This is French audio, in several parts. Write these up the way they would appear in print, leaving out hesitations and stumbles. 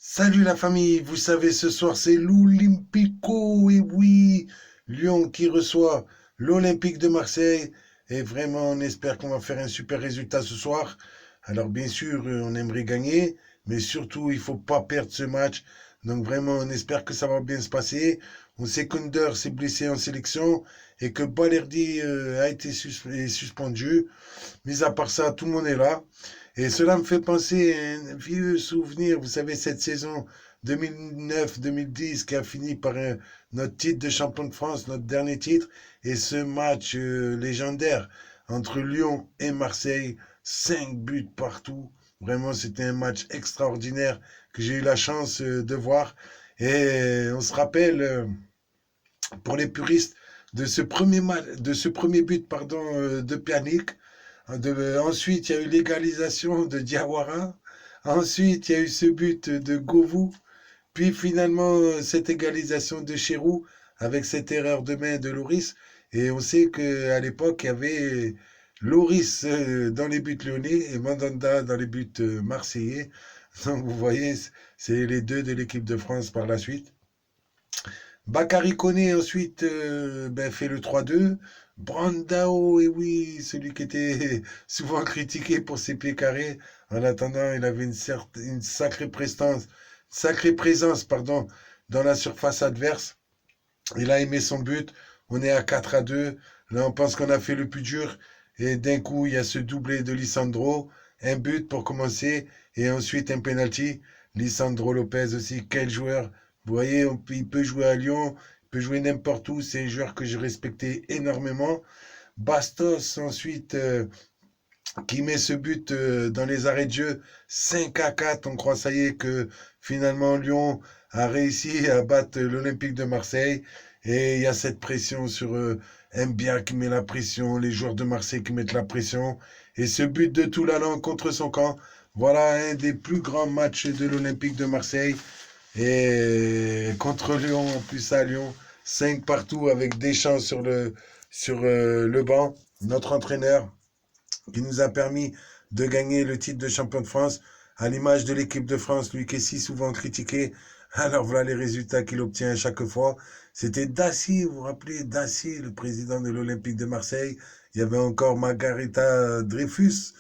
Salut la famille, vous savez, ce soir c'est l'Olympico, et oui, Lyon qui reçoit l'Olympique de Marseille, et vraiment on espère qu'on va faire un super résultat ce soir. Alors bien sûr, on aimerait gagner, mais surtout il faut pas perdre ce match, donc vraiment on espère que ça va bien se passer. On sait qu'Under s'est blessé en sélection, et que Balerdi a été est suspendu. Mis à part ça, tout le monde est là. Et cela me fait penser à un vieux souvenir, vous savez, cette saison 2009-2010 qui a fini par notre titre de champion de France, notre dernier titre, et ce match légendaire entre Lyon et Marseille, 5 buts partout. Vraiment, c'était un match extraordinaire que j'ai eu la chance de voir. Et on se rappelle, pour les puristes, de ce premier but pardon, de Pjanic. Ensuite, il y a eu l'égalisation de Diawara. Ensuite, il y a eu ce but de Govou. Puis finalement, cette égalisation de Chérou avec cette erreur de main de Loris. Et on sait qu'à l'époque, il y avait Loris dans les buts lyonnais et Mandanda dans les buts marseillais. Donc vous voyez, c'est les deux de l'équipe de France par la suite. Bakary Koné ensuite fait le 3-2. Brandao, et oui, celui qui était souvent critiqué pour ses pieds carrés. En attendant, il avait une sacrée présence pardon, dans la surface adverse. Il a aimé son but. On est à 4-2. Là, on pense qu'on a fait le plus dur. Et d'un coup, il y a ce doublé de Lisandro. Un but pour commencer. Et ensuite, un penalty. Lisandro Lopez aussi, quel joueur. Vous voyez, il peut jouer à Lyon. Il peut jouer n'importe où. C'est un joueur que je respectais énormément. Bastos, ensuite, qui met ce but dans les arrêts de jeu, 5-4. On croit, ça y est, que finalement Lyon a réussi à battre l'Olympique de Marseille. Et il y a cette pression sur Mbia qui met la pression, les joueurs de Marseille qui mettent la pression. Et ce but de Toulalan contre son camp, voilà un des plus grands matchs de l'Olympique de Marseille. Et contre Lyon, en plus à Lyon, 5 partout avec Deschamps sur le banc, notre entraîneur qui nous a permis de gagner le titre de champion de France, à l'image de l'équipe de France, lui qui est si souvent critiqué. Alors voilà les résultats qu'il obtient à chaque fois. C'était Dacy, vous vous rappelez, Dacy, le président de l'Olympique de Marseille. Il y avait encore Margarita Dreyfus.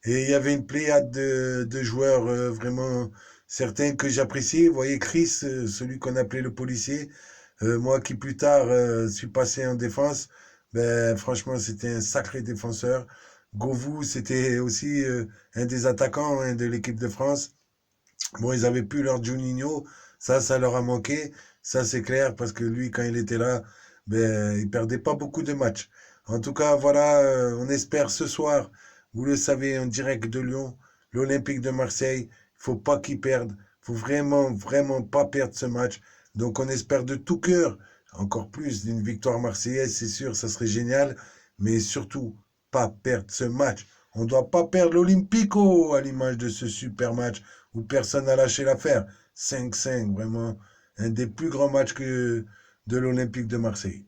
Et il y avait une pléiade de joueurs vraiment certains que j'apprécie. Vous voyez Chris, celui qu'on appelait le policier. Moi qui plus tard suis passé en défense, ben, franchement c'était un sacré défenseur. Govou, c'était aussi un des attaquants hein, de l'équipe de France. Bon, ils avaient plus leur Juninho, ça leur a manqué, ça c'est clair, parce que lui, quand il était là, ben, il perdait pas beaucoup de matchs. En tout cas, voilà, on espère ce soir, vous le savez, en direct de Lyon, l'Olympique de Marseille, il faut pas qu'ils perdent, faut vraiment, vraiment pas perdre ce match. Donc on espère de tout cœur, encore plus d'une victoire marseillaise, c'est sûr, ça serait génial, mais surtout, pas perdre ce match. On ne doit pas perdre l'Olympico à l'image de ce super match où personne n'a lâché l'affaire. 5-5, vraiment un des plus grands matchs de l'Olympique de Marseille.